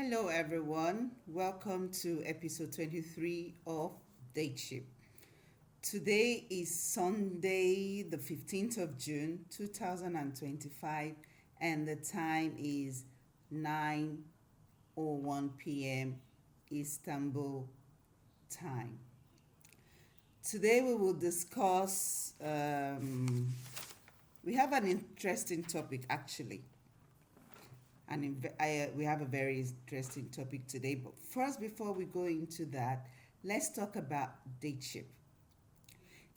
Hello, everyone. Welcome to episode 23 of DateShip. Today is Sunday, the 15th of June, 2025, and the time is 9:01 p.m. Istanbul time. Today, we will discuss, we have an interesting topic actually. We have a very interesting topic today. But first, before we go into that, let's talk about DateShip.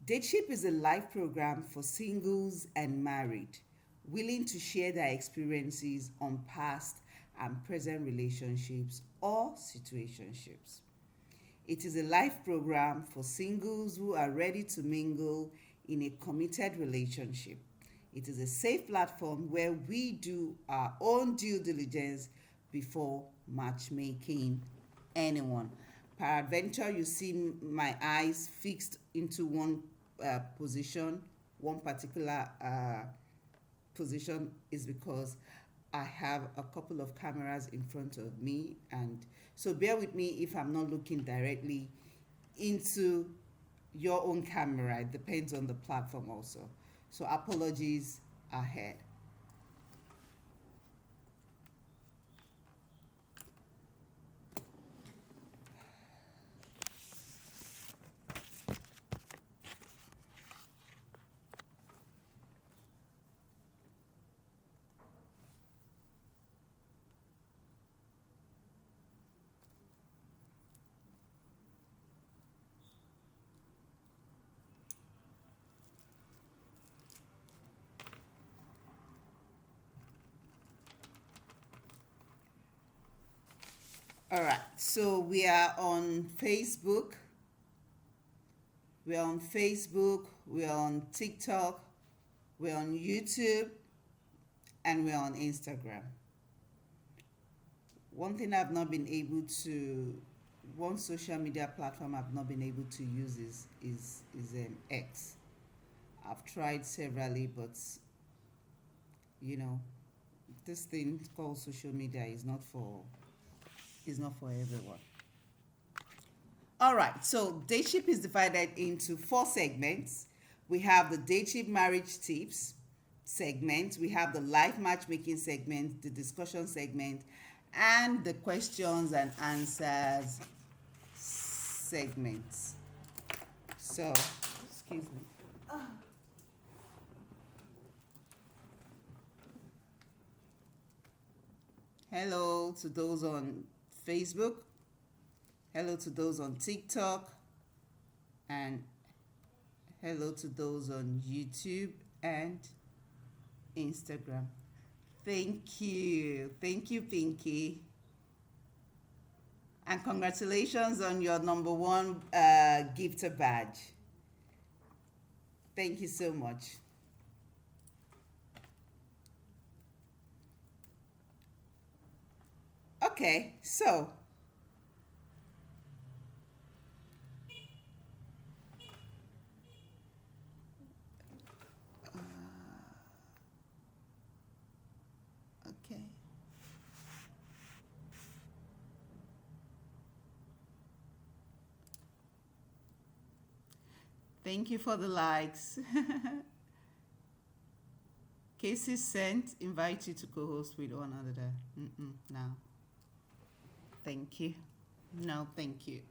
DateShip is a live program for singles and married, willing to share their experiences on past and present relationships or situationships. It is a live program for singles who are ready to mingle in a committed relationship. It is a safe platform where we do our own due diligence before matchmaking anyone. Peradventure, you see my eyes fixed into position, one particular position is because I have a couple of cameras in front of me, and so bear with me if I'm not looking directly into your own camera. It depends on the platform also. So apologies ahead. All right. So we are on Facebook. We're on Facebook. We're on TikTok. We're on YouTube. And we're on Instagram. One thing I've not been able to, one social media platform I've not been able to use is X. I've tried severally, but you know, this thing called social media is not for everyone. All right, so DateShip is divided into four segments. We have the DateShip marriage tips segment, we have the live matchmaking segment, the discussion segment, and the questions and answers segments. So, excuse me. Hello to those on Facebook. Hello to those on TikTok. And hello to those on YouTube and Instagram. Thank you. Thank you, Pinky. And congratulations on your number one gifter badge. Thank you so much. Okay, so okay. Thank you for the likes. Casey sent, invite you to co-host with one another. No. Thank you. No, thank you.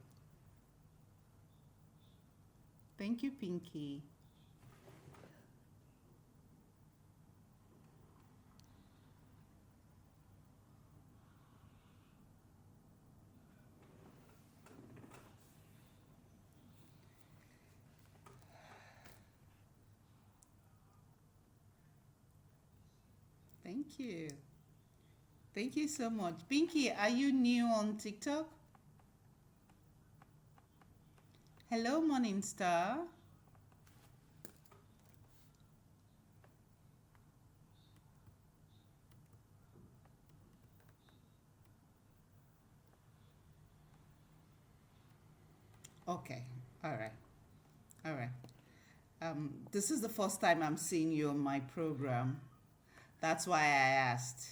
Thank you, Pinky. Thank you. Thank you so much. Pinky, are you new on TikTok? Hello, Morning Star. Okay. All right. All right. This is the first time I'm seeing you on my program. That's why I asked.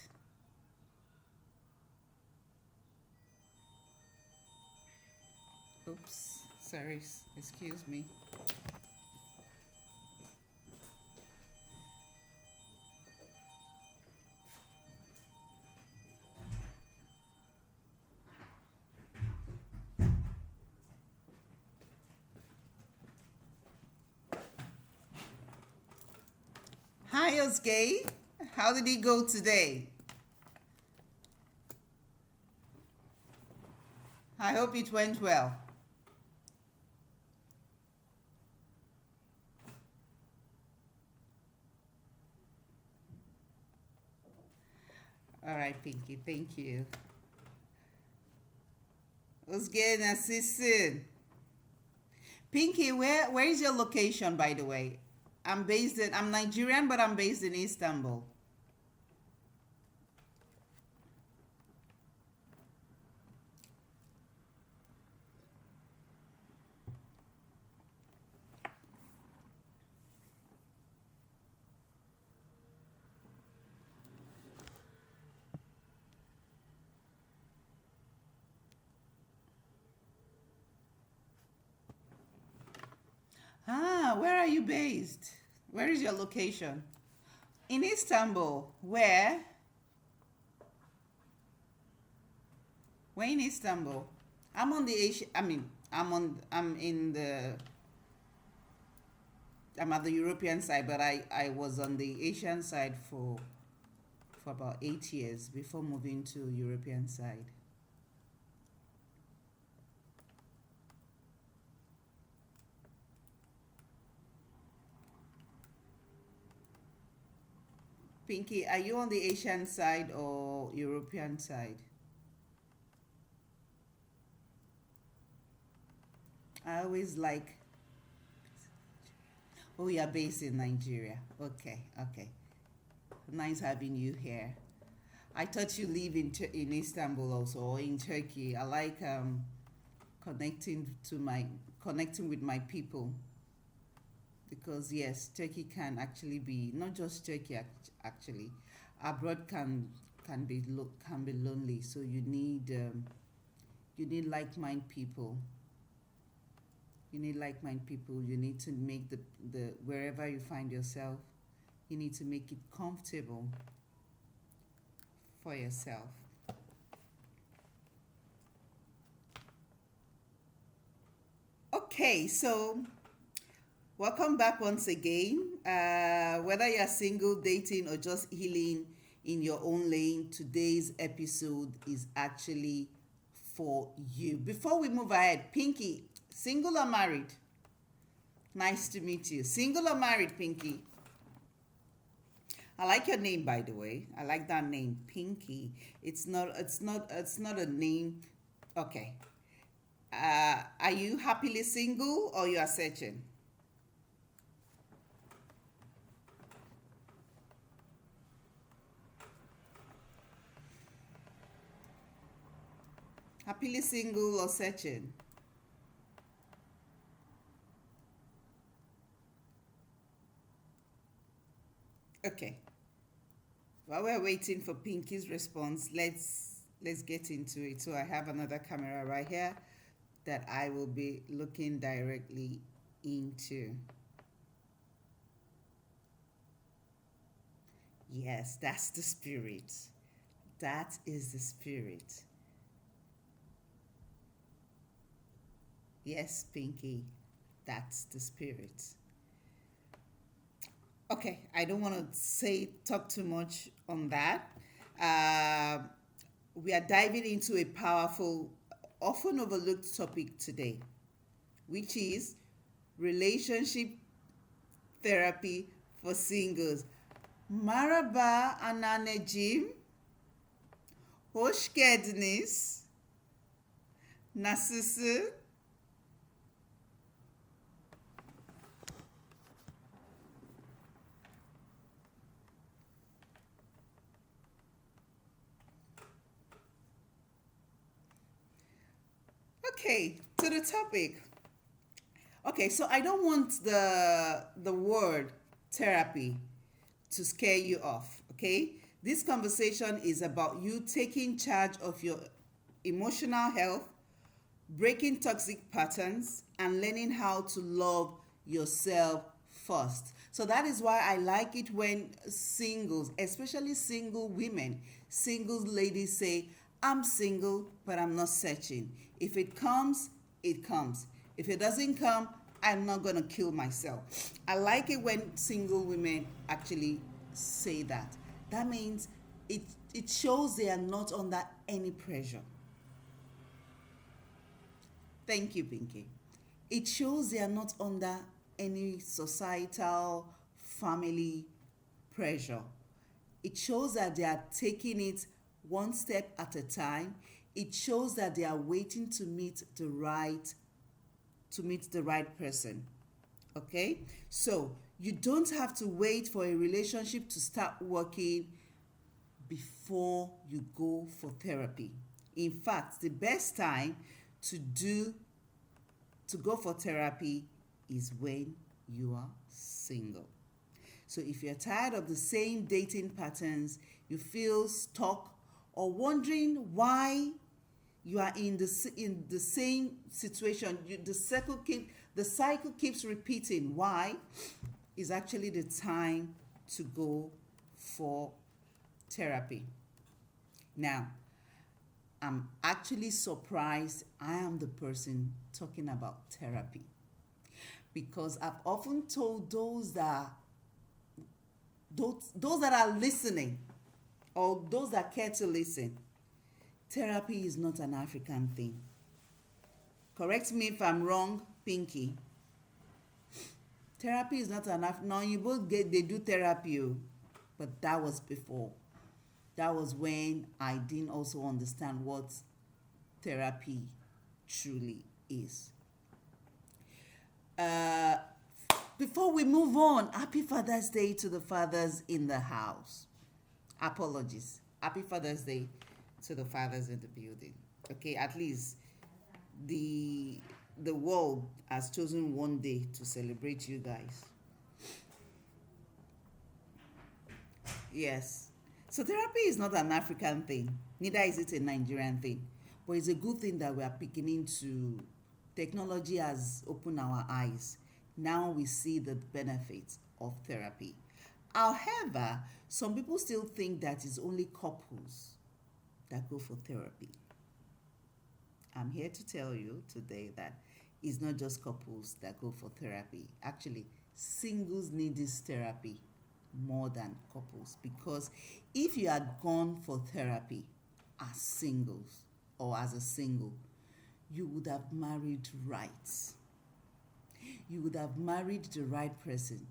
Oops, sorry, excuse me. Hi, Osgay. How did it go today? I hope it went well. All right, Pinky, thank you. Osgay Nassissin. Pinky, where is your location, by the way? I'm Nigerian, but I'm based in Istanbul. Ah, where are you based? Where is your location? In Istanbul. Where? Where in Istanbul? I'm on the Asia. I mean, I'm in the. I'm at the European side, but I was on the Asian side for about 8 years before moving to European side. Pinky, are you on the Asian side or European side? I always like. Oh, you're based in Nigeria. Okay, okay. Nice having you here. I thought you live in Istanbul also or in Turkey. I like connecting to my connecting with my people because yes, Turkey can actually be not just Turkey actually. Abroad can be lonely. So you need like-minded people. You need like-minded people. You need to make the wherever you find yourself, you need to make it comfortable for yourself. Okay, so welcome back once again. Whether you're single, dating, or just healing in your own lane, today's episode is actually for you. Before we move ahead, Pinky, single or married? Nice to meet you. Single or married, Pinky? I like your name, by the way. I like that name, Pinky. It's not a name. Okay. Are you happily single or you are searching? Happily single or searching? Okay. While we're waiting for Pinky's response, let's get into it. So I have another camera right here that I will be looking directly into. Yes, that's the spirit. That is the spirit. Yes, Pinky, that's the spirit. Okay, I don't want to talk too much on that. Uh, we are diving into a powerful, often overlooked topic today, which is relationship therapy for singles. Maraba ananejim, hoş geldiniz. Nasılsın? Okay, to the topic. Okay, so I don't want the word therapy to scare you off, okay? This conversation is about you taking charge of your emotional health, breaking toxic patterns, and learning how to love yourself first. So that is why I like it when singles, especially single women, single ladies say, I'm single, but I'm not searching. If it comes, it comes. If it doesn't come, I'm not going to kill myself. I like it when single women actually say that. That means it shows they are not under any pressure. Thank you, Pinky. It shows they are not under any societal family pressure. It shows that they are taking it one step at a time. It shows that they are waiting to meet the right person. Okay? So, you don't have to wait for a relationship to start working before you go for therapy. In fact, the best time to go for therapy is when you are single. So if you're tired of the same dating patterns, you feel stuck or wondering why you are in the same situation, the cycle keeps repeating. Why? Is actually the time to go for therapy. Now, I'm actually surprised I am the person talking about therapy, because I've often told those that are listening, or those that care to listen, therapy is not an African thing. Correct me if I'm wrong, Pinky. Therapy is not an African. Now, you both they do therapy, but that was before. That was when I didn't also understand what therapy truly is. Before we move on, happy Father's Day to the fathers in the house. Apologies. Happy Father's Day to the fathers in the building. Okay, at least the world has chosen one day to celebrate you guys. Yes. So therapy is not an African thing, neither is it a Nigerian thing. But it's a good thing that we are beginning to, technology has opened our eyes. Now we see the benefits of therapy. However, some people still think that it's only couples that go for therapy. I'm here to tell you today that it's not just couples that go for therapy. Actually, singles need this therapy more than couples, because if you had gone for therapy as singles or as a single, you would have married right. You would have married the right person,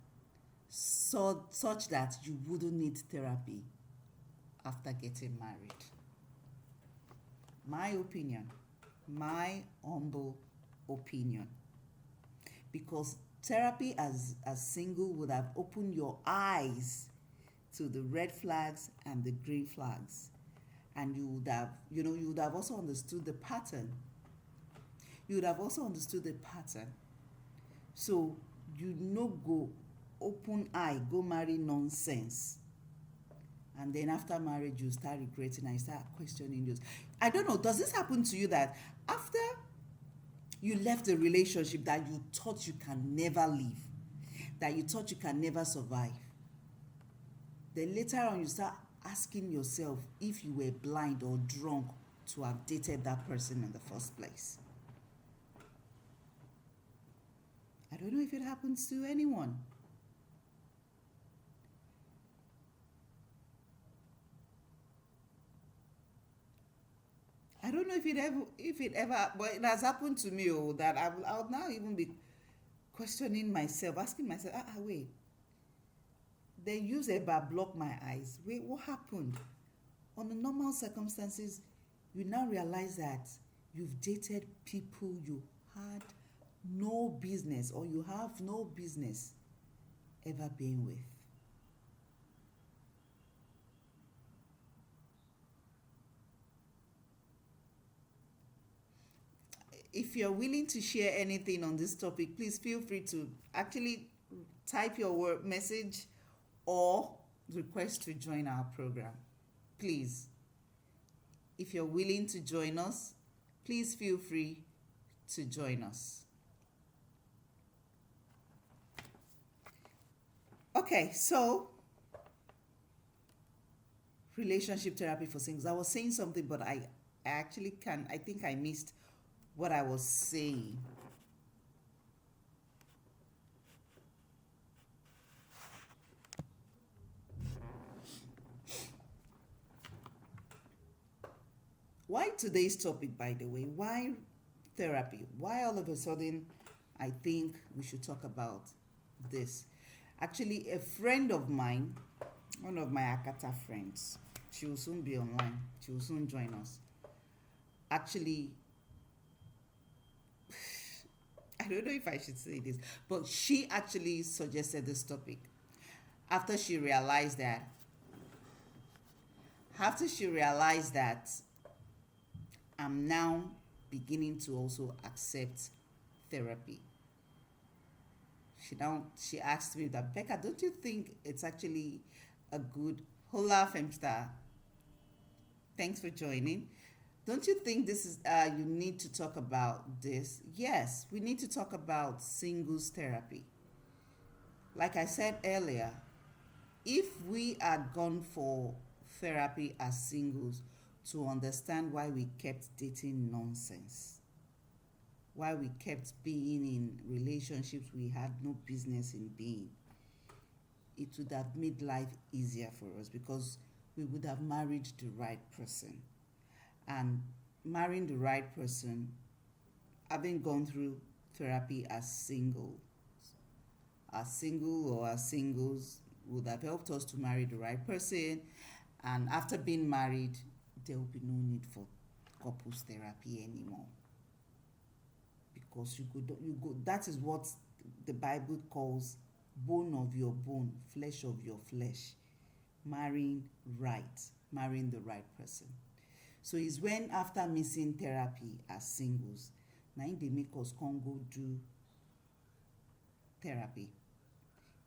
such that you wouldn't need therapy after getting married. My opinion, my humble opinion, because therapy as single would have opened your eyes to the red flags and the green flags, and you would have also understood the pattern. So you go open eye, go marry nonsense, and then after marriage you start regretting and you start questioning yours. I don't know, does this happen to you, that after you left a relationship that you thought you can never leave, that you thought you can never survive, then later on you start asking yourself if you were blind or drunk to have dated that person in the first place? I don't know if it happens to anyone. I don't know if it ever, but it has happened to me. That I'll now even be questioning myself, asking myself, wait. They use a bar block my eyes. Wait, what happened? On the normal circumstances, you now realize that you've dated people you had no business, or you have no business ever being with. If you're willing to share anything on this topic, please feel free to actually type your message or request to join our program. Please, if you're willing to join us, please feel free to join us. Okay, so relationship therapy for singles. I was saying something, but I actually can. I think I missed what I was saying. Why today's topic, by the way? Why therapy? Why all of a sudden I think we should talk about this? Actually, a friend of mine, one of my Akata friends, she will soon be online, she will soon join us. Actually, I don't know if I should say this, but she actually suggested this topic after she realized that I'm now beginning to also accept therapy. She asked me that, Becca, don't you think it's actually a good Hola Femstar? Thanks for joining. Don't you think this is you need to talk about this? Yes, we need to talk about singles therapy. Like I said earlier, if we had gone for therapy as singles to understand why we kept dating nonsense, why we kept being in relationships we had no business in being, it would have made life easier for us because we would have married the right person. And marrying the right person, having gone through therapy as single or as singles, would have helped us to marry the right person. And after being married, there will be no need for couples therapy anymore. Because you go, that is what the Bible calls bone of your bone, flesh of your flesh. Marrying right, marrying the right person. So it's when after missing therapy as singles, now they make us come go do therapy,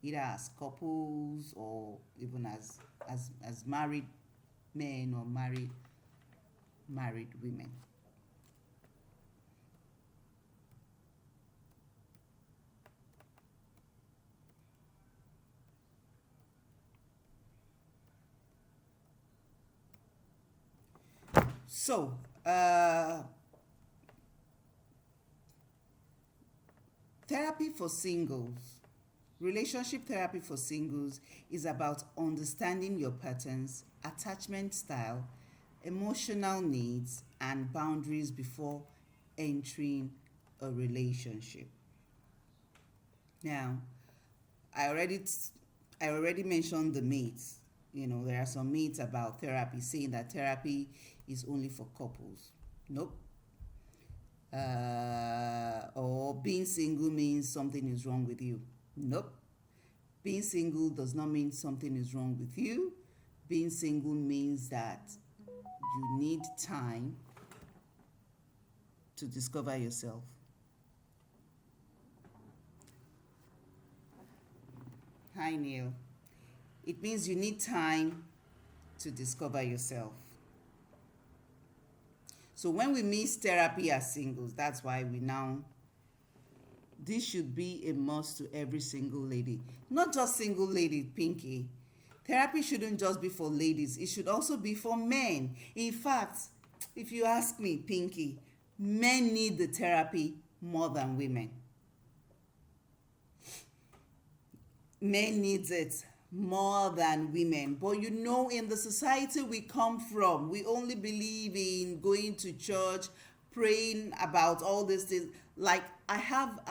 either as couples or even as married men or married women. So, therapy for singles, relationship therapy for singles is about understanding your patterns, attachment style, emotional needs, and boundaries before entering a relationship. Now, I already I already mentioned the myths. You know, there are some myths about therapy saying that therapy is only for couples. Nope. Or being single means something is wrong with you. Nope. Being single does not mean something is wrong with you. Being single means that you need time to discover yourself. Hi, Neil. It means you need time to discover yourself. So when we miss therapy as singles, that's why this should be a must to every single lady. Not just single lady, Pinky. Therapy shouldn't just be for ladies, it should also be for men. In fact, if you ask me, Pinky, men need the therapy more than women. Men needs it more than women. But you know, in the society we come from, we only believe in going to church, praying about all these things. Like I have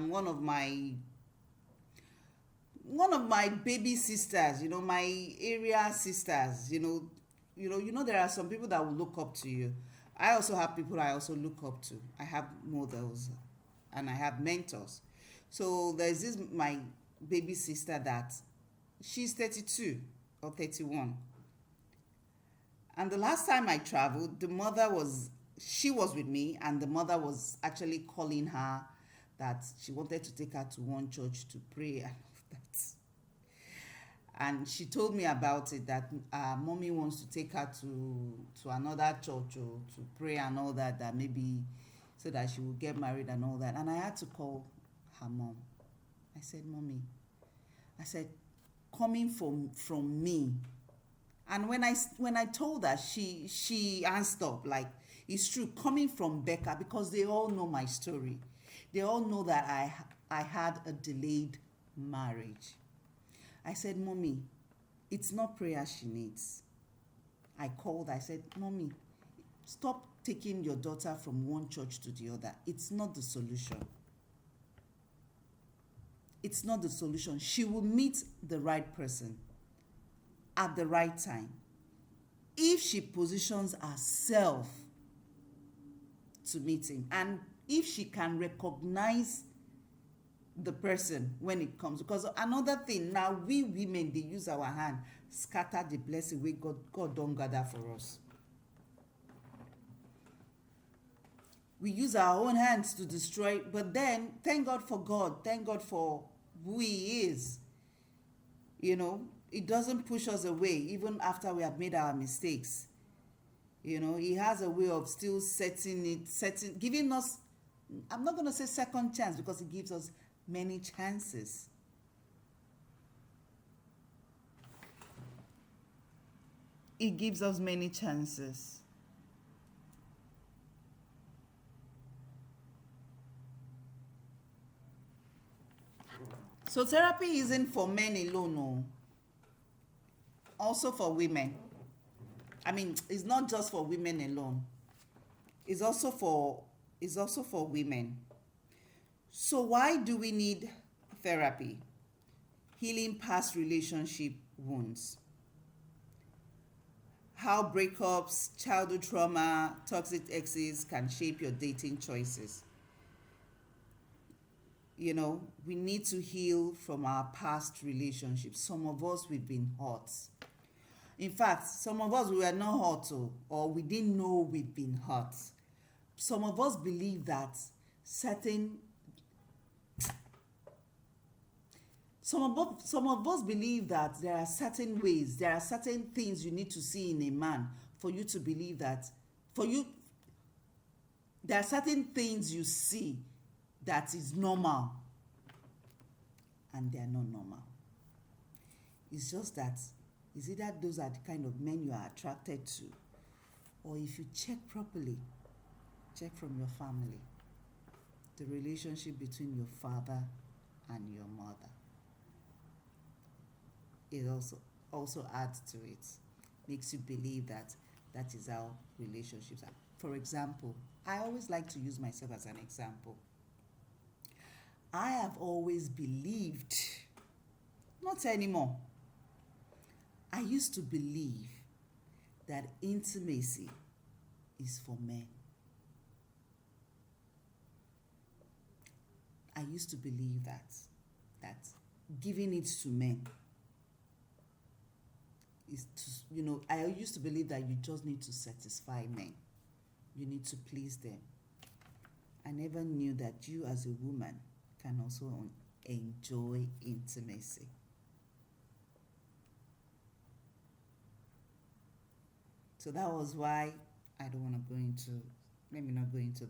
one of my baby sisters, my area sisters, there are some people that will look up to you. I also have people I also look up to. I have models and I have mentors. So there's this my baby sister that she's 32 or 31. And the last time I traveled, she was with me, and the mother was actually calling her that she wanted to take her to one church to pray and all that. And she told me about it, that mommy wants to take her to another church or to pray and all that, that maybe so that she would get married and all that. And I had to call her mom. I said, Mommy, I said, coming from me. And when I told her, she answered up like, it's true, coming from Becca, because they all know my story. They all know that I had a delayed marriage. I said, Mommy, it's not prayer she needs. I called, I said, Mommy, stop taking your daughter from one church to the other. It's not the solution. It's not the solution. She will meet the right person at the right time if she positions herself to meet him, and if she can recognize the person when it comes. Because another thing, now we women, they use our hand scatter the blessing wey God don gather for us. We use our own hands to destroy, but then thank God for God, thank God for who he is. You know, it doesn't push us away even after we have made our mistakes. You know, he has a way of still giving us, I'm not going to say second chance, because he gives us many chances. He gives us many chances. So therapy isn't for men alone, no. Also for women. I mean, it's not just for women alone. It's also for women. So why do we need therapy? Healing past relationship wounds. How breakups, childhood trauma, toxic exes can shape your dating choices. You know, we need to heal from our past relationships. Some of us, we've been hurt. In fact, some of us, we were not hurt, or we didn't know we've been hurt. Some of us believe that some of us believe that there are certain ways, there are certain things you need to see in a man for you to believe that, there are certain things you see that is normal, and they are not normal. It's just that it's either those are the kind of men you are attracted to, or if you check properly, check from your family, the relationship between your father and your mother. It also adds to it, makes you believe that that is how relationships are. For example, I always like to use myself as an example. I have always believed, not anymore, I used to believe that intimacy is for men. I used to believe that giving it to men is to, I used to believe that you just need to satisfy men. You need to please them. I never knew that you as a woman can also enjoy intimacy. So that was why I don't want to go into, let me not go into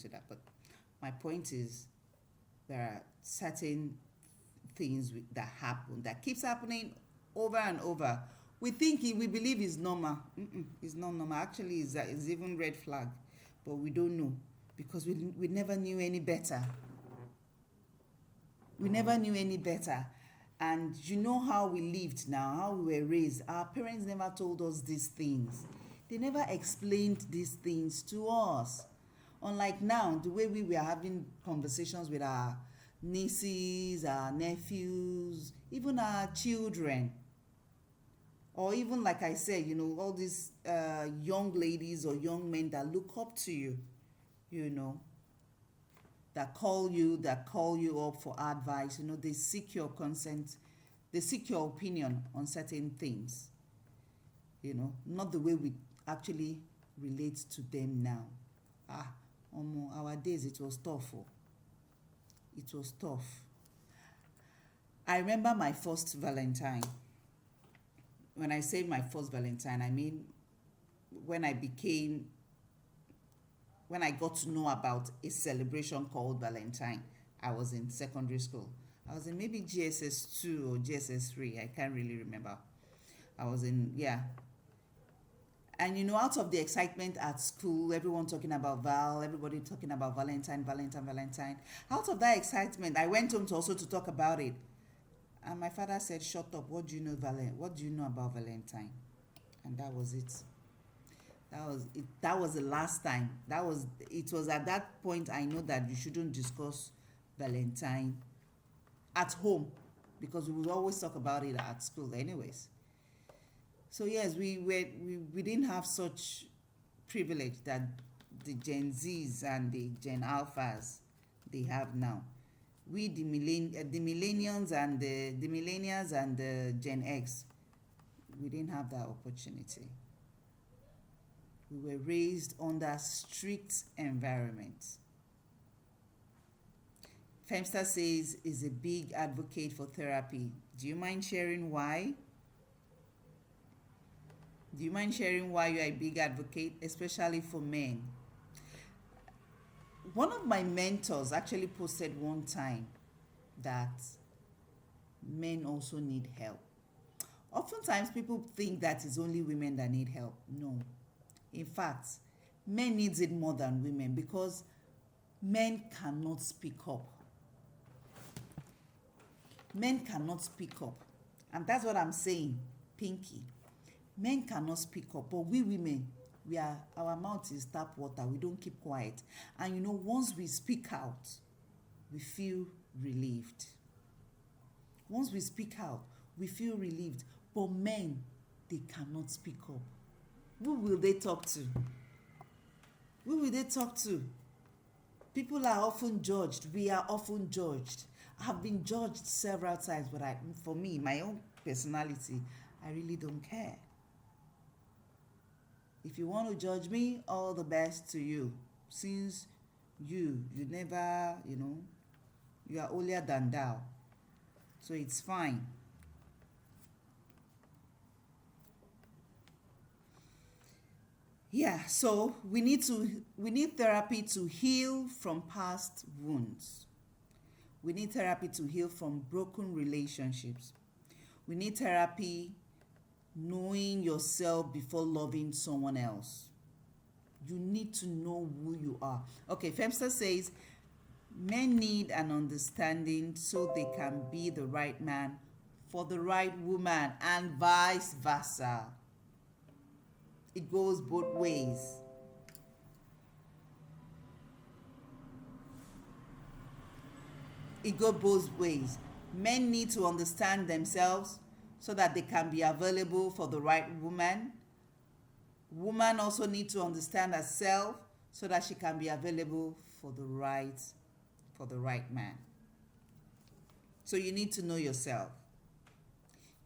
that. But my point is, there are certain things that happen, that keeps happening over and over. We believe it's normal. It's not normal. Actually, it's even red flag. But we don't know, because we never knew any better. We never knew any better. And you know how we lived now, how we were raised. Our parents never told us these things. They never explained these things to us. Unlike now, the way we were having conversations with our nieces, our nephews, even our children. Or even, like I said, all these young ladies or young men that look up to you, that call you up for advice. They seek your consent, they seek your opinion on certain things. Not the way we actually relate to them now. Our days, it was tough. It was tough. I remember my first Valentine. When I say my first Valentine, I mean when I became when I got to know about a celebration called Valentine. I was in secondary school. I was in maybe GSS 2 or GSS 3. I can't really remember. I was in, yeah. And out of the excitement at school, everyone talking about everybody talking about Valentine, Valentine, Valentine. Out of that excitement, I went home to also to talk about it. And my father said, "Shut up. What do you know, What do you know about Valentine?" And that was it. That was the last time. It was at that point I know that you shouldn't discuss Valentine at home, because we would always talk about it at school anyways. So yes, we didn't have such privilege that the Gen Zs and the Gen Alphas they have now. We the millennials and the millennials and the Gen X, we didn't have that opportunity. We were raised under strict environments. Femster says is a big advocate for therapy. Do you mind sharing why? Do you mind sharing why you are a big advocate, especially for men? One of my mentors actually posted one time that men also need help. Oftentimes people think that it's only women that need help. No. In fact, men needs it more than women, because men cannot speak up. Men cannot speak up. And that's what I'm saying, Pinky. Men cannot speak up, but we women, our mouth is tap water. We don't keep quiet. And once we speak out, we feel relieved. Once we speak out, we feel relieved. But men, they cannot speak up. Who will they talk to? Who will they talk to? People are often judged. We are often judged. I have been judged several times, but for me, my own personality, I really don't care. If you want to judge me, all the best to you. Since you never, you are holier than thou. So it's fine. Yeah, so we need therapy to heal from past wounds. We need therapy to heal from broken relationships. We need therapy knowing yourself before loving someone else. You need to know who you are. Okay, Femster says, men need an understanding so they can be the right man for the right woman, and vice versa. It goes both ways. It goes both ways. Men need to understand themselves so that they can be available for the right woman. Woman also need to understand herself so that she can be available for the right man. So you need to know yourself.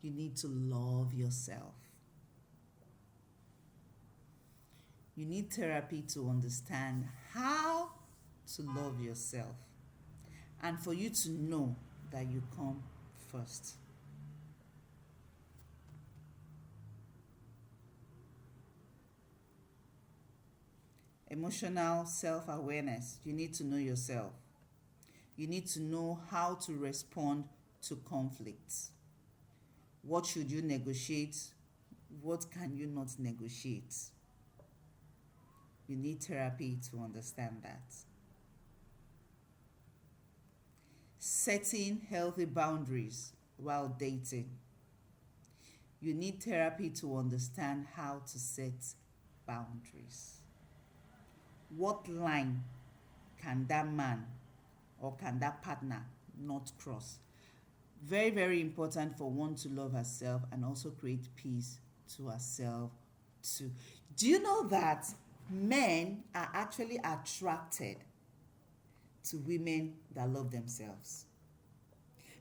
You need to love yourself. You need therapy to understand how to love yourself, and for you to know that you come first. Emotional self-awareness. You need to know yourself. You need to know how to respond to conflicts. What should you negotiate? What can you not negotiate? You need therapy to understand that. Setting healthy boundaries while dating. You need therapy to understand how to set boundaries. What line can that man or can that partner not cross? Very, very important for one to love herself and also create peace to herself too. Do you know that men are actually attracted to women that love themselves?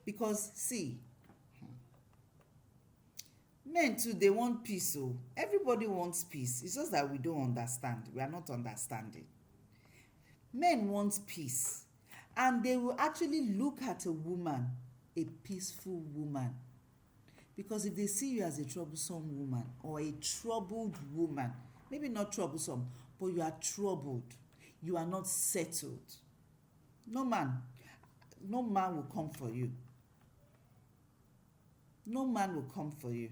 Because see, men too, they want peace. So everybody wants peace. It's just that we don't understand. We are not understanding. Men want peace, and they will actually look at a woman, a peaceful woman, because if they see you as a troublesome woman or a troubled woman, maybe not troublesome, but you are troubled, you are not settled, no man, no man will come for you. No man will come for you.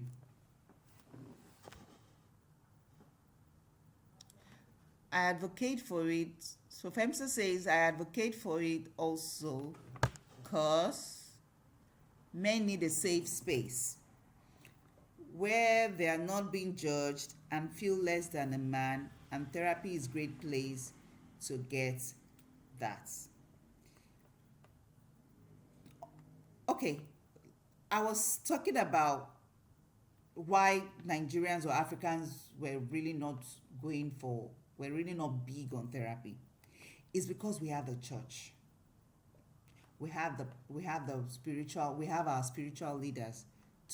I advocate for it. So FEMSA says I advocate for it also because men need a safe space where they are not being judged and feel less than a man, and therapy is a great place to get that. Okay, I was talking about why Nigerians or Africans were really not big on therapy. It's because we have the church. We have our spiritual leaders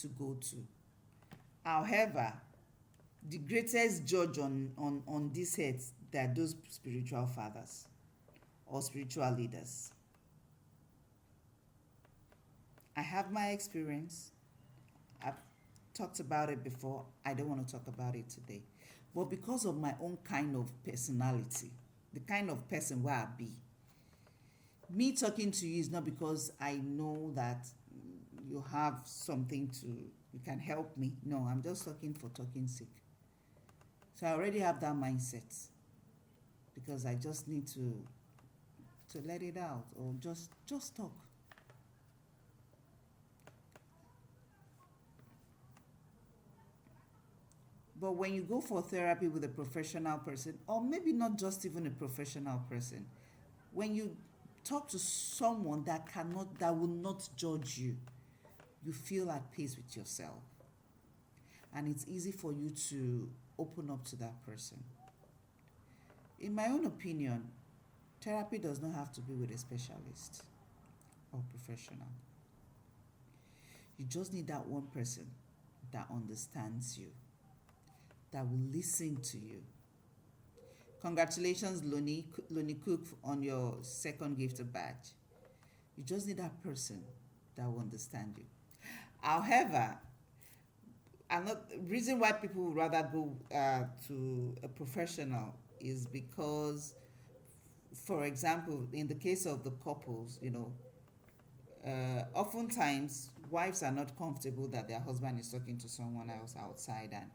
to go to. However, the greatest judge on this earth, are those spiritual fathers or spiritual leaders. I have my experience. I've talked about it before. I don't want to talk about it today. But because of my own kind of personality, the kind of person where I be, me talking to you is not because I know that you have something you can help me. No, I'm just talking for talking sake. So I already have that mindset because I just need to let it out or just talk. But when you go for therapy with a professional person, or maybe not just even a professional person, when you talk to someone that will not judge you, you feel at peace with yourself. And it's easy for you to open up to that person. In my own opinion, therapy does not have to be with a specialist or professional. You just need that one person that understands you, that will listen to you. Congratulations, Lonnie Cook, on your second gifted badge. You just need that person that will understand you. However, reason why people would rather go to a professional is because, for example, in the case of the couples, oftentimes wives are not comfortable that their husband is talking to someone else outside, and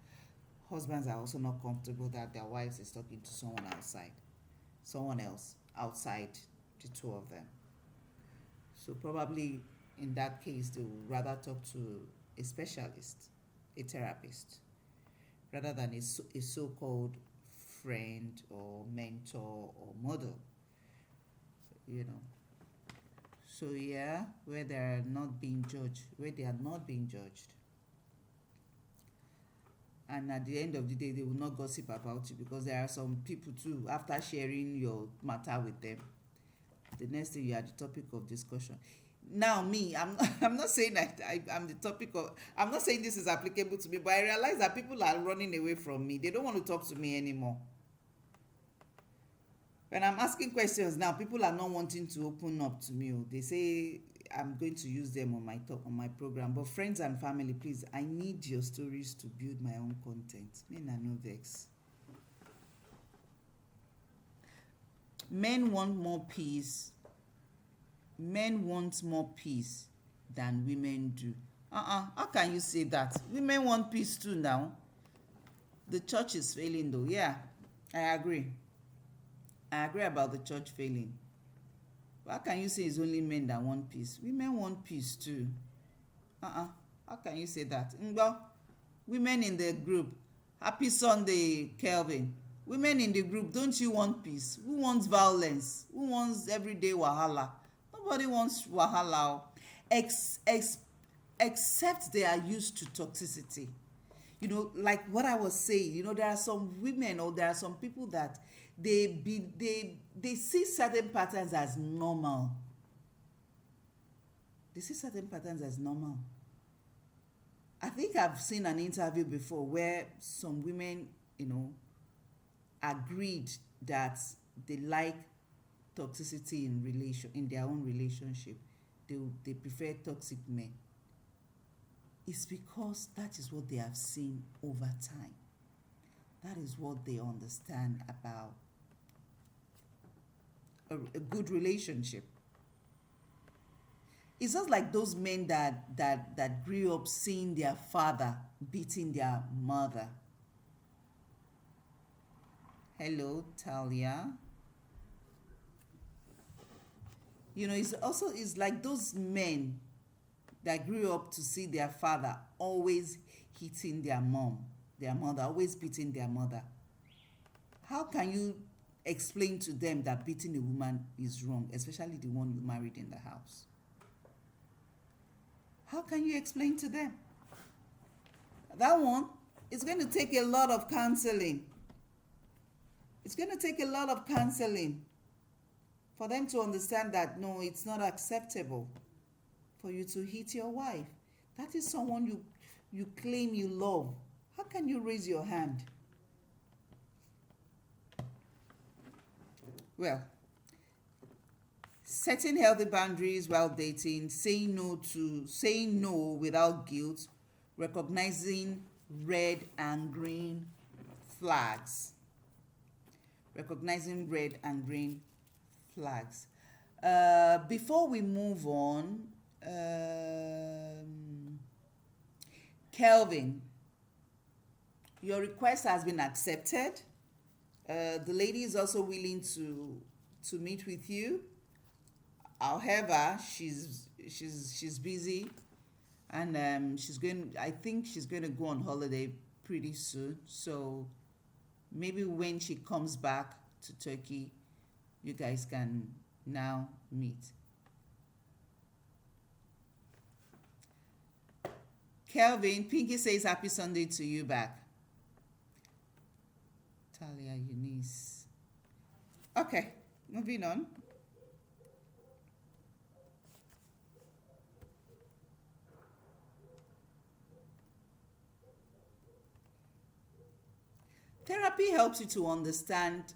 husbands are also not comfortable that their wives is talking to someone else outside the two of them. So probably in that case, they would rather talk to a specialist, a therapist, rather than a so-called friend or mentor or model, So yeah, where they are not being judged. And at the end of the day, they will not gossip about you, because there are some people too, after sharing your matter with them, the next thing you are the topic of discussion. Now me, I'm not saying that I'm the topic of, I'm not saying this is applicable to me, but I realize that people are running away from me. They don't want to talk to me anymore. When I'm asking questions now, people are not wanting to open up to me. They say I'm going to use them on my program. But friends and family, please, I need your stories to build my own content. Men are no vex. Men want more peace. Men want more peace than women do. How can you say that? Women want peace too now. The church is failing though. Yeah, I agree about the church failing. But how can you say it's only men that want peace? Women want peace too. How can you say that? Women in the group, happy Sunday, Kelvin. Women in the group, don't you want peace? Who wants violence? Who wants everyday wahala? Nobody wants wahala. Except they are used to toxicity. Like what I was saying, there are some women, or there are some people that they see certain patterns as normal. I think I've seen an interview before where some women, agreed that they like toxicity in their own relationship. They prefer toxic men. It's because that is what they have seen over time. That is what they understand about a good relationship. It's just like those men that grew up seeing their father beating their mother. Hello, Talia. It's like those men that grew up to see their father always hitting their mother, always beating their mother. How can you explain to them that beating a woman is wrong, especially the one you married in the house? How can you explain to them? That one is going to take a lot of counseling. It's going to take a lot of counseling for them to understand that no, it's not acceptable for you to hit your wife. That is someone you claim you love. How can you raise your hand? Well, setting healthy boundaries while dating, saying no without guilt, recognizing red and green flags. Recognizing red and green flags. Before we move on, Kelvin, your request has been accepted. The lady is also willing to meet with you. However, she's busy, and I think she's going to go on holiday pretty soon. So maybe when she comes back to Turkey, you guys can now meet. Kelvin, Pinky says happy Sunday to you back. Talia Eunice. Okay, moving on. Therapy helps you to understand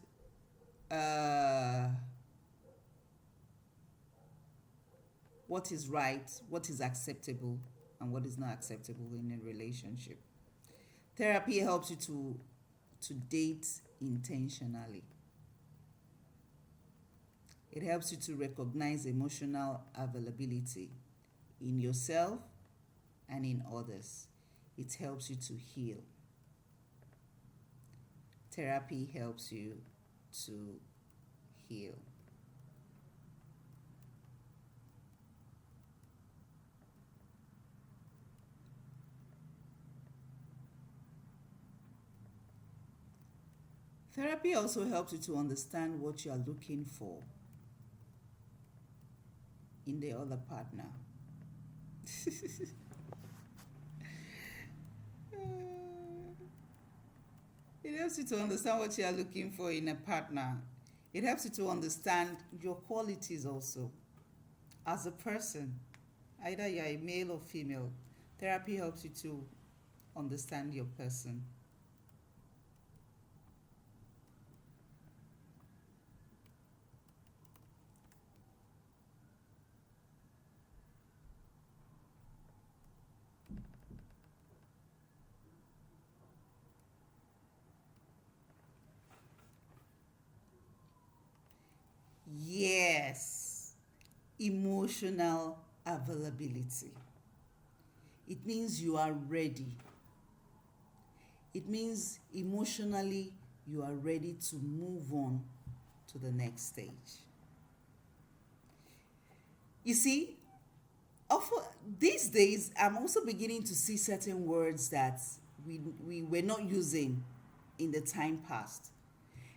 what is right, what is acceptable, and what is not acceptable in a relationship. Therapy helps you to date intentionally. It helps you to recognize emotional availability in yourself and in others. It helps you to heal. Therapy helps you to heal. Therapy also helps you to understand what you are looking for in the other partner. It helps you to understand what you are looking for in a partner. It helps you to understand your qualities also as a person. Either you are a male or female. Therapy helps you to understand your person. Yes, emotional availability. It means you are ready. It means emotionally you are ready to move on to the next stage. You see, these days I'm also beginning to see certain words that we were not using in the time past.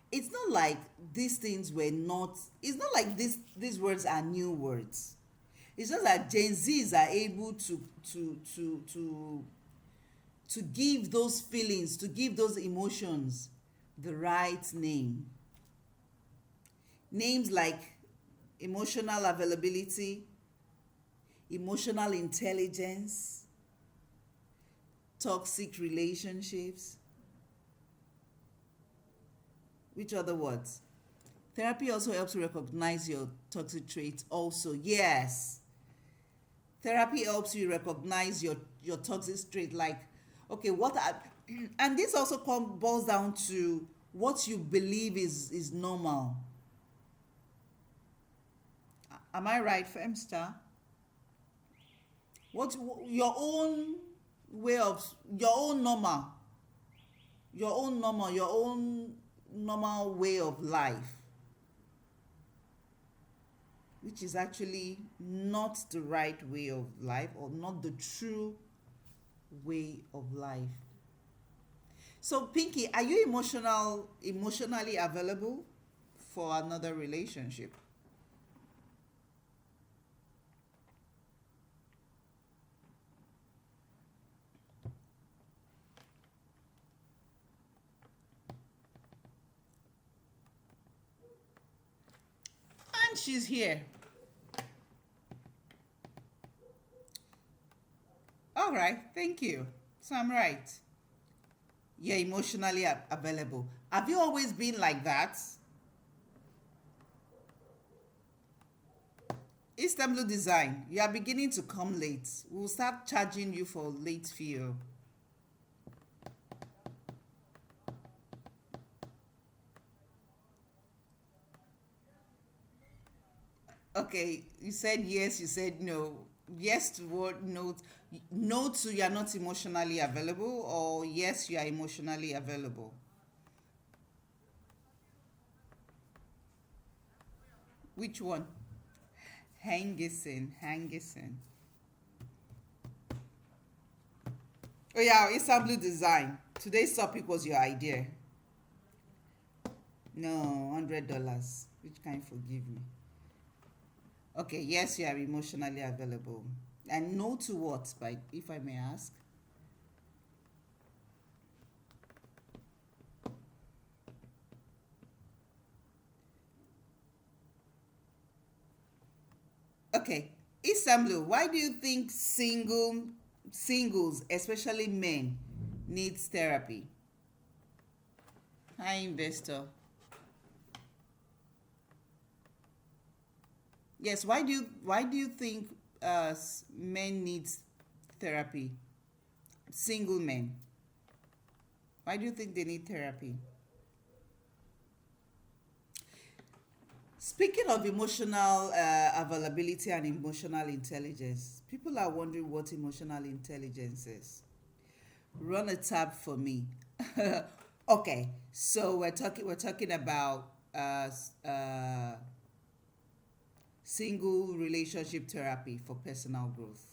It's not like these things were not, it's not like these words are new words. It's just that Gen Zs are able to give those feelings, to give those emotions the right name. Names like emotional availability, emotional intelligence, toxic relationships. Which other words? Therapy also helps you recognize your toxic traits also. Yes. Therapy helps you recognize your toxic trait, like, okay, and this also boils down to what you believe is normal. Am I right, Femstar? What your own way of your own normal, your own normal way of life, which is actually not the right way of life or not the true way of life. So, Pinky, are you emotionally available for another relationship? And she's here. All right, thank you. So I'm right. You're emotionally available. Have you always been like that? Istanbul design, you are beginning to come late. We'll start charging you for late fee. Oh. Okay, you said yes, you said no. Yes to what? No. No to you are not emotionally available, or yes, you are emotionally available. Which one? Hangison. Oh yeah, Istanbul design. Today's topic was your idea. No, $100. Which kind forgive me? Okay, yes, you are emotionally available. And no to what, by if I may ask? Okay, Istanbul, why do you think singles, especially men, needs therapy? Hi, investor. Yes, why do you think men needs therapy? Single men. Why do you think they need therapy? Speaking of emotional availability and emotional intelligence, people are wondering what emotional intelligence is. Run a tab for me. Okay, so we're talking about single relationship therapy for personal growth.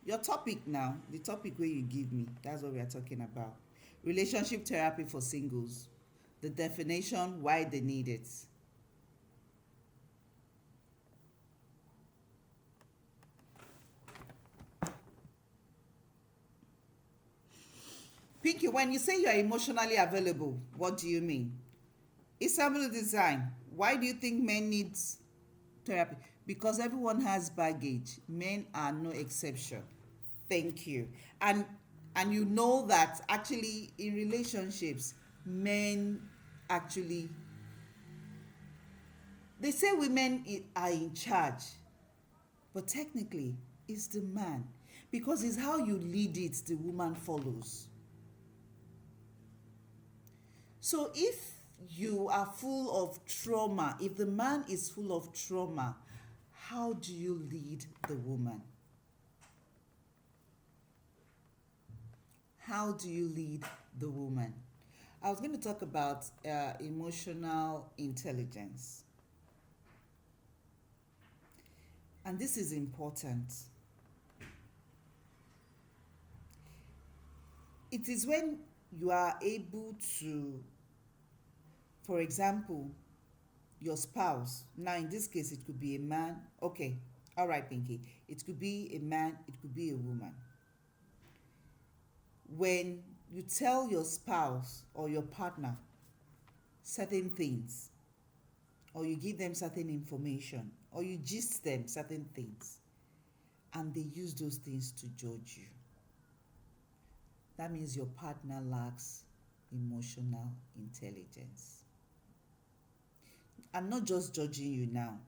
Your topic now, the topic where you give me, that's what we are talking about. Relationship therapy for singles. The definition, why they need it. Pinky, when you say you're emotionally available, what do you mean? Istanbul design. Why do you think men need therapy? Because everyone has baggage. Men are no exception. Thank you. And you know that actually in relationships, men actually, they say women are in charge, but technically it's the man, because it's how you lead it the woman follows. So if you are full of trauma, if the man is full of trauma, how do you lead the woman? How do you lead the woman? I was going to talk about emotional intelligence. And this is important. It is when you are able to, for example, your spouse, now in this case, it could be a man. Okay, all right, Pinky. It could be a man, it could be a woman. When you tell your spouse or your partner certain things, or you give them certain information, or you gist them certain things, and they use those things to judge you, that means your partner lacks emotional intelligence. I'm not just judging you now.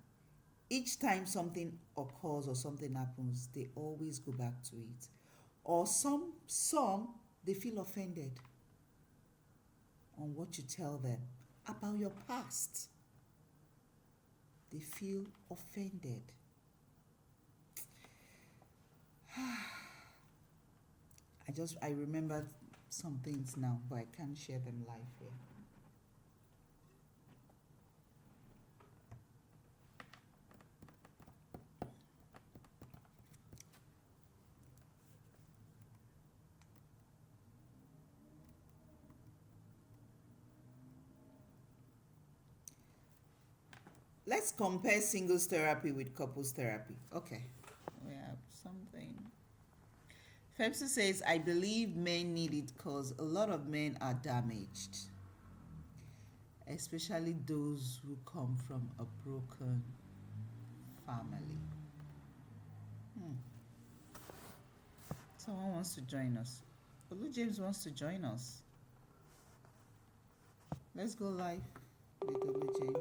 Each time something occurs or something happens, they always go back to it. Or some they feel offended on what you tell them about your past. They feel offended. I remember some things now, but I can't share them live here. Let's compare singles therapy with couples therapy. Okay. We have something. Femsa says, I believe men need it because a lot of men are damaged, especially those who come from a broken family. Someone wants to join us. Olu James wants to join us. Let's go live with Olu James.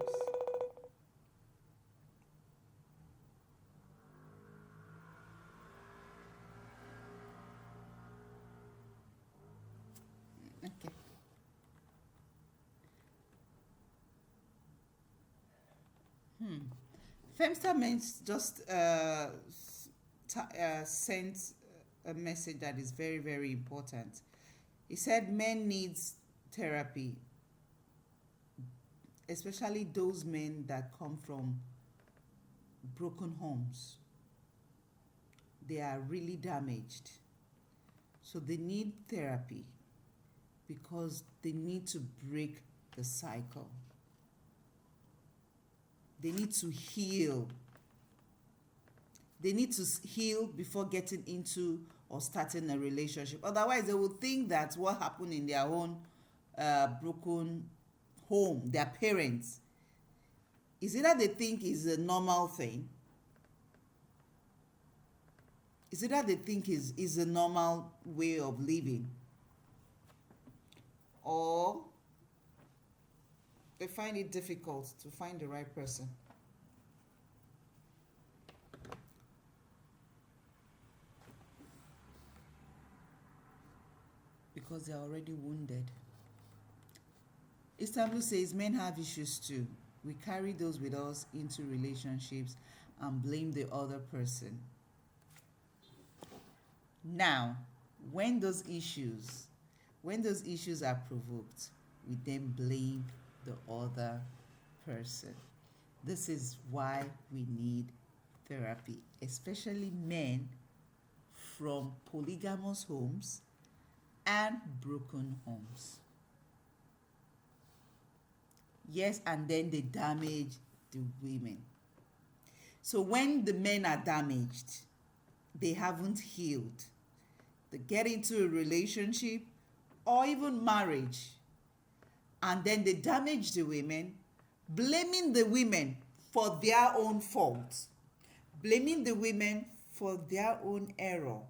Okay. Femstar Men's just sent a message that is very, very important. He said men needs therapy, especially those men that come from broken homes. They are really damaged. So they need therapy because they need to break the cycle. They need to heal. They need to heal before getting into or starting a relationship. Otherwise, they will think that what happened in their own broken home, their parents, is either they think is a normal thing, is either they think is a normal way of living, or they find it difficult to find the right person. Because they are already wounded. Istanbul says men have issues too. We carry those with us into relationships and blame the other person. Now, when those issues are provoked, we then blame the other person. This is why we need therapy, especially men from polygamous homes and broken homes. Yes, and then they damage the women. So when the men are damaged, they haven't healed. They get into a relationship or even marriage, and then they damage the women, blaming the women for their own fault, blaming the women for their own error,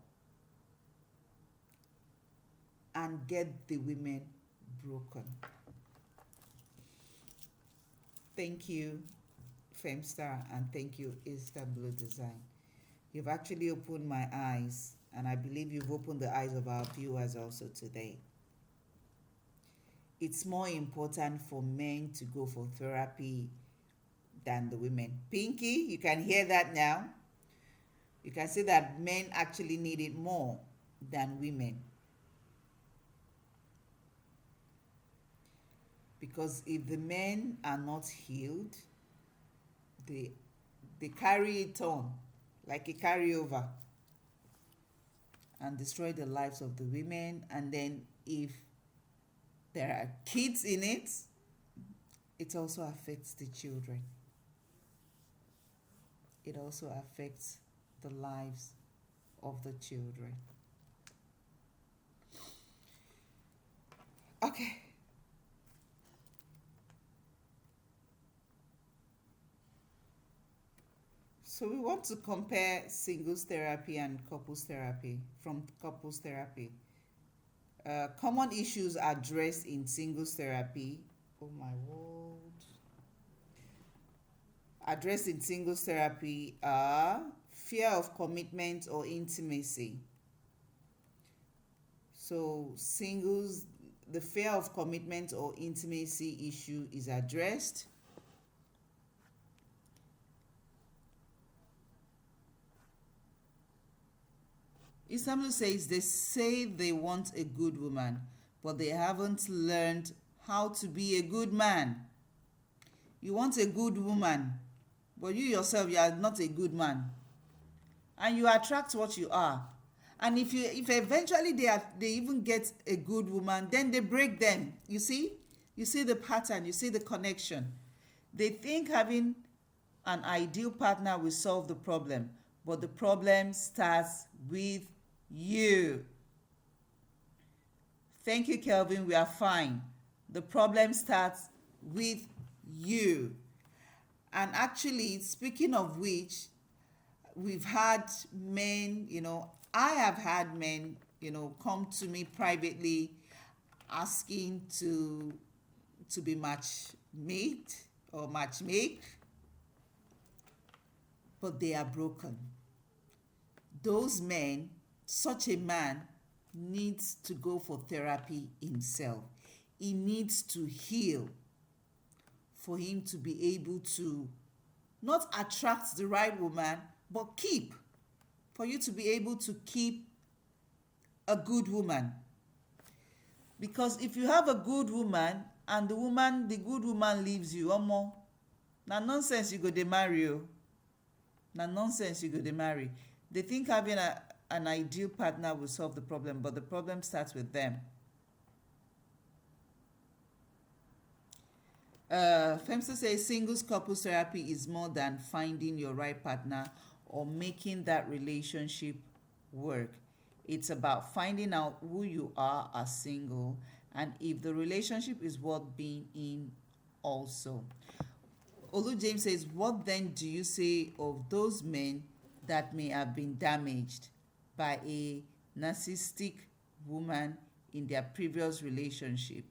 and get the women broken. Thank you, Femstar, and thank you, Istanbul Design. You've actually opened my eyes, and I believe you've opened the eyes of our viewers also today. It's more important for men to go for therapy than the women. Pinky, you can hear that now. You can see that men actually need it more than women. Because if the men are not healed, they carry it on like a carryover and destroy the lives of the women. And then if there are kids in it, it also affects the children. It also affects the lives of the children. Okay. So we want to compare singles therapy and couples therapy from couples therapy. Common issues addressed in singles therapy. Oh my word. Addressed in singles therapy are fear of commitment or intimacy. So singles, the fear of commitment or intimacy issue is addressed. Istanbul says they say they want a good woman, but they haven't learned how to be a good man. You want a good woman, but you yourself, you are not a good man. And you attract what you are. And if eventually they even get a good woman, then they break them. You see the pattern, you see the connection. They think having an ideal partner will solve the problem, but the problem starts with you. Thank you, Kelvin. We are fine. The problem starts with you. And actually, speaking of which, we've had men, I have had men, come to me privately asking to be matchmade or matchmake, but they are broken. Those men, such a man needs to go for therapy himself. He needs to heal for him to be able to not attract the right woman, but for you to be able to keep a good woman. Because if you have a good woman and the good woman leaves you, omo, na nonsense you go dey marry o. Na nonsense you go dey marry. They think having an ideal partner will solve the problem, but the problem starts with them. Femsa says singles couples therapy is more than finding your right partner or making that relationship work. It's about finding out who you are as single and if the relationship is worth being in also. Olu James says, what then do you say of those men that may have been damaged by a narcissistic woman in their previous relationship?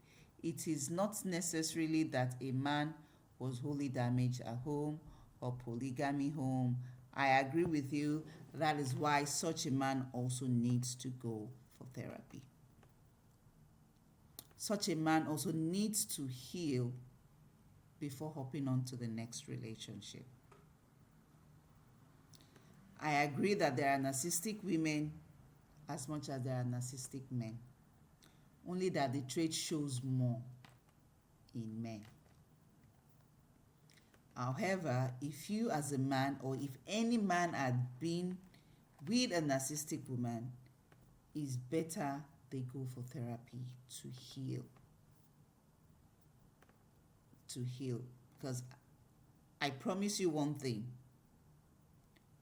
It is not necessarily that a man was wholly damaged at home or polygamy home. I agree with you. That is why such a man also needs to go for therapy. Such a man also needs to heal before hopping on to the next relationship. I agree that there are narcissistic women as much as there are narcissistic men. Only that the trait shows more in men. However, if you as a man or if any man had been with a narcissistic woman, it's better they go for therapy to heal. To heal. Because I promise you one thing,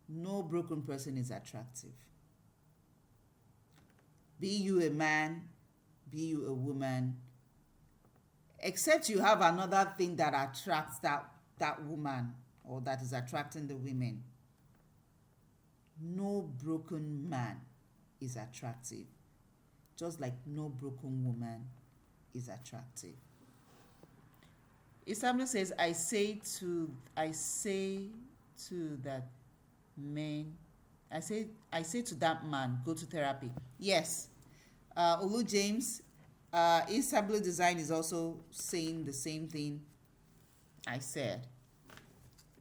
no broken person is attractive. Be you a man, be you a woman, except you have another thing that attracts that woman or that is attracting the women. No broken man is attractive, just like no broken woman is attractive. Isabel says, I say to that men, I say to that man, go to therapy. Yes. Olu James, Isabel Design is also saying the same thing I said.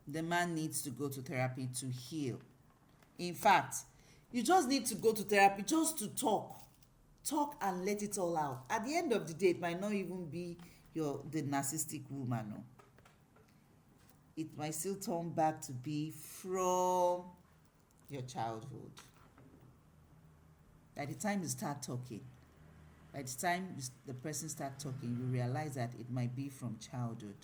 The man needs to go to therapy to heal. In fact, you just need to go to therapy just to talk and let it all out. At the end of the day, it might not even be the narcissistic woman. No. It might still turn back to be from your childhood. By the time you start talking, by the time the person starts talking, you realize that it might be from childhood.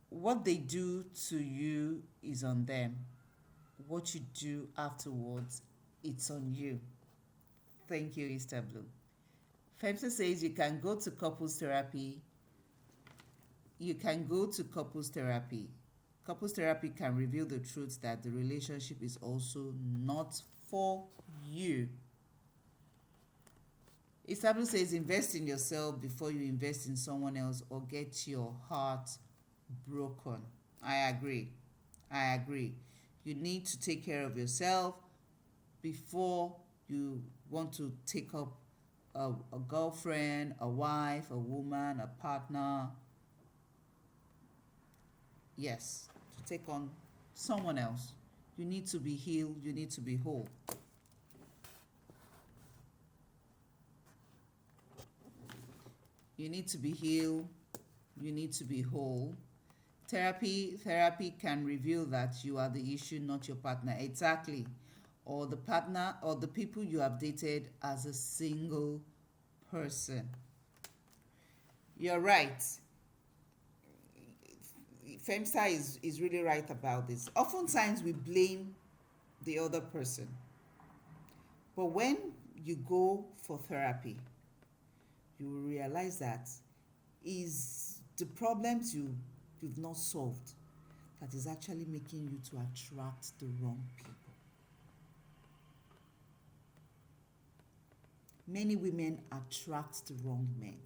What they do to you is on them. What you do afterwards, it's on you. Thank you, Easter Blue. Femsa says you can go to couples therapy. You can go to couples therapy. Couples therapy can reveal the truth that the relationship is also not for you. Easter Blue says invest in yourself before you invest in someone else or get your heart broken. I agree. You need to take care of yourself before you want to take up a girlfriend, a wife, a woman, a partner. Yes, to take on someone else. You need to be healed. You need to be whole. You need to be healed. You need to be whole. Therapy can reveal that you are the issue, not your partner. Exactly. Or the partner or the people you have dated as a single person. You're right. Femsa is really right about this. Oftentimes we blame the other person. But when you go for therapy, you will realize that is the problems you've not solved that is actually making you to attract the wrong people. Many women attract the wrong men,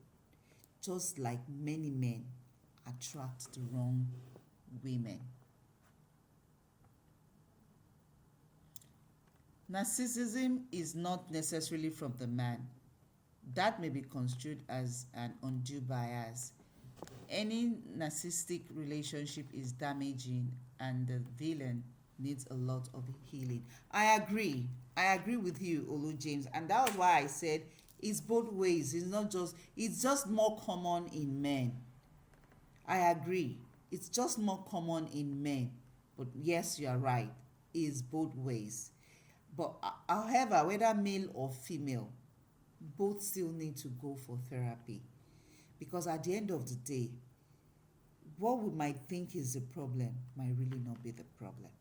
just like many men attract the wrong women. Narcissism is not necessarily from the man. That may be construed as an undue bias. Any narcissistic relationship is damaging and the villain needs a lot of healing. I agree with you, Olu James, and that was why I said it's both ways. It's just more common in men. I agree. It's just more common in men. But yes, you are right. It's both ways. But however, whether male or female, both still need to go for therapy. Because at the end of the day, what we might think is the problem might really not be the problem.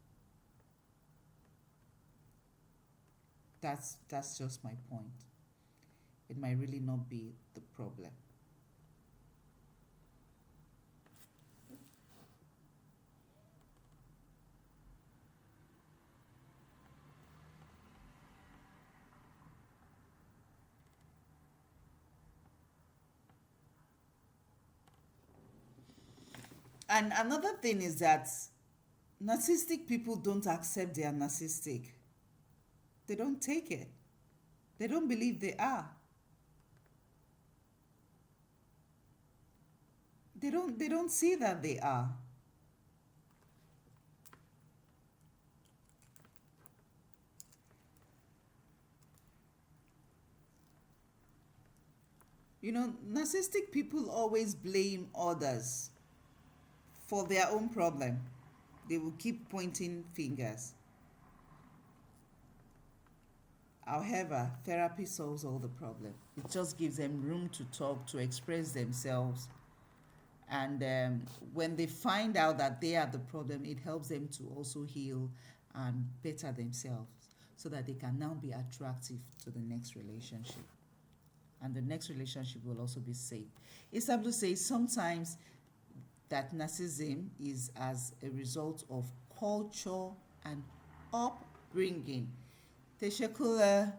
That's just my point. It might really not be the problem. And another thing is that narcissistic people don't accept they are narcissistic. They don't take it. They don't believe they are. They don't see that they are. Narcissistic people always blame others for their own problem. They will keep pointing fingers. However, therapy solves all the problem. It just gives them room to talk, to express themselves. And when they find out that they are the problem, it helps them to also heal and better themselves so that they can now be attractive to the next relationship. And the next relationship will also be safe. It's time to say sometimes that narcissism is as a result of culture and upbringing. Teshekula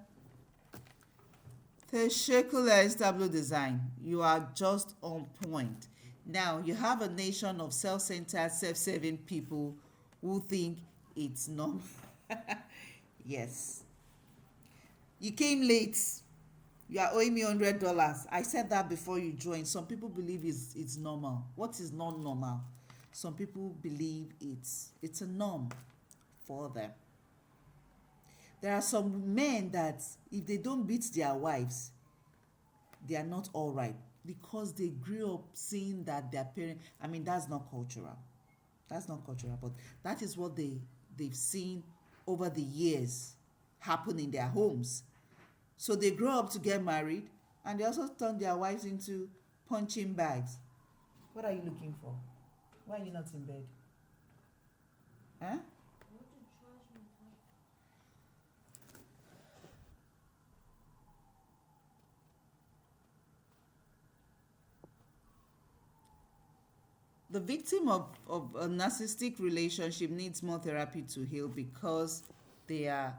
is tableau design. You are just on point. Now, you have a nation of self-centered, self-serving people who think it's normal. Yes. You came late. You are owing me $100. I said that before you joined. Some people believe it's normal. What is not normal? Some people believe it's a norm for them. There are some men that if they don't beat their wives, they are not all right because they grew up seeing that their parents, that's not cultural. That's not cultural, but that is what they've seen over the years happen in their homes. So they grow up to get married and they also turn their wives into punching bags. What are you looking for? Why are you not in bed? Huh? The victim of a narcissistic relationship needs more therapy to heal because they are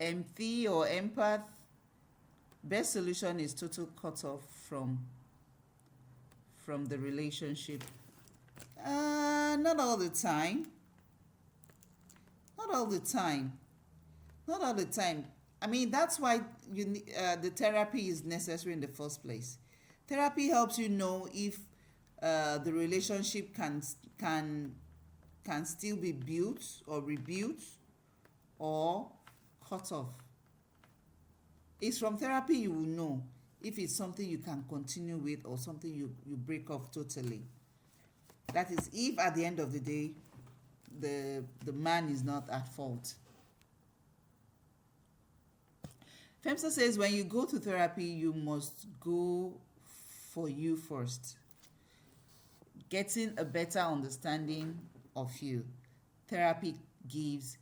empathy or empath. Best solution is total cut off from the relationship. Not all the time. Not all the time. Not all the time. That's why the therapy is necessary in the first place. Therapy helps you know if the relationship can still be built or rebuilt, or cut off. It's from therapy you will know if it's something you can continue with or something you break off totally. That is, if at the end of the day, the man is not at fault. FEMSA says when you go to therapy, you must go for you first. Getting a better understanding of you. Therapy gives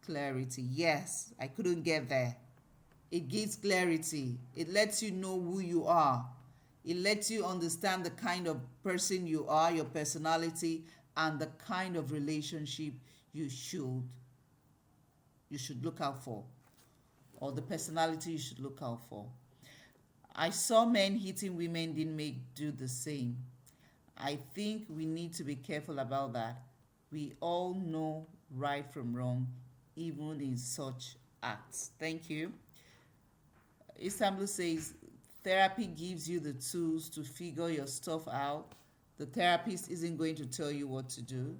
clarity. Yes, I couldn't get there. It gives clarity. It lets you know who you are. It lets you understand the kind of person you are, your personality, and the kind of relationship you should look out for, or the personality you should look out for. I saw men hitting women didn't do the same. I think we need to be careful about that. We all know right from wrong, even in such acts. Thank you. Istanbul says, therapy gives you the tools to figure your stuff out. The therapist isn't going to tell you what to do.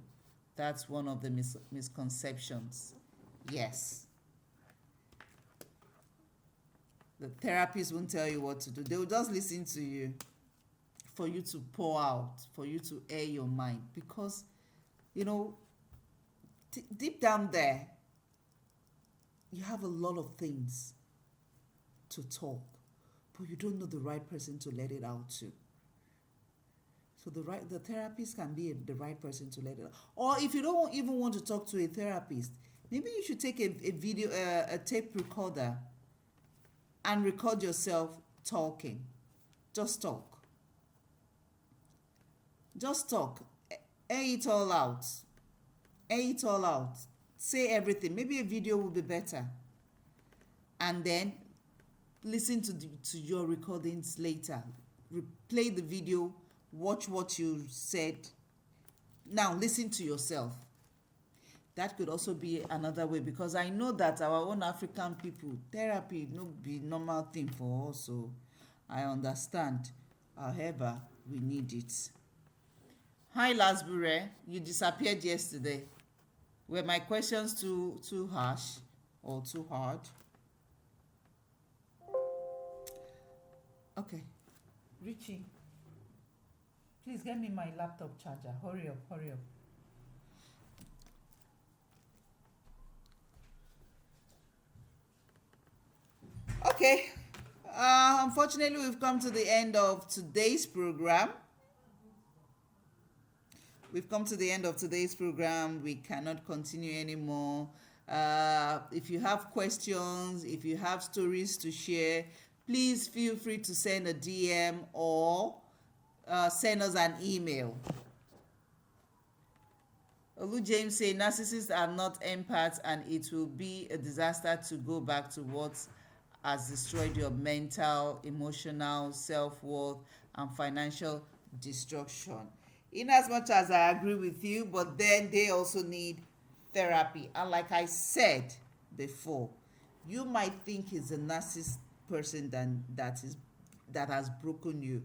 That's one of the misconceptions. Yes. The therapist won't tell you what to do. They will just listen to you for you to pour out, for you to air your mind. Because, deep down there, you have a lot of things to talk, but you don't know the right person to let it out to. So the therapist can be the right person to let it out. Or if you don't even want to talk to a therapist, maybe you should take a video, a tape recorder, and record yourself talking. Just talk. Just talk. Air it all out. Air it all out. Say everything. Maybe a video will be better. And then listen to your recordings later. Replay the video. Watch what you said. Now listen to yourself. That could also be another way, because I know that our own African people, therapy no be normal thing for us, so I understand. However, we need it. Hi Lasbure, you disappeared yesterday. Were my questions too harsh or too hard? Okay. Richie, please get me my laptop charger. Hurry up, hurry up. Okay. Unfortunately, we've come to the end of today's program. We've come to the end of today's program. We cannot continue anymore. If you have questions, if you have stories to share, please feel free to send a DM or send us an email. Olu James say narcissists are not empaths, and it will be a disaster to go back to what has destroyed your mental, emotional, self-worth, and financial destruction. In as much as I agree with you, but then they also need therapy. And like I said before, you might think he's a narcissist person that has broken you.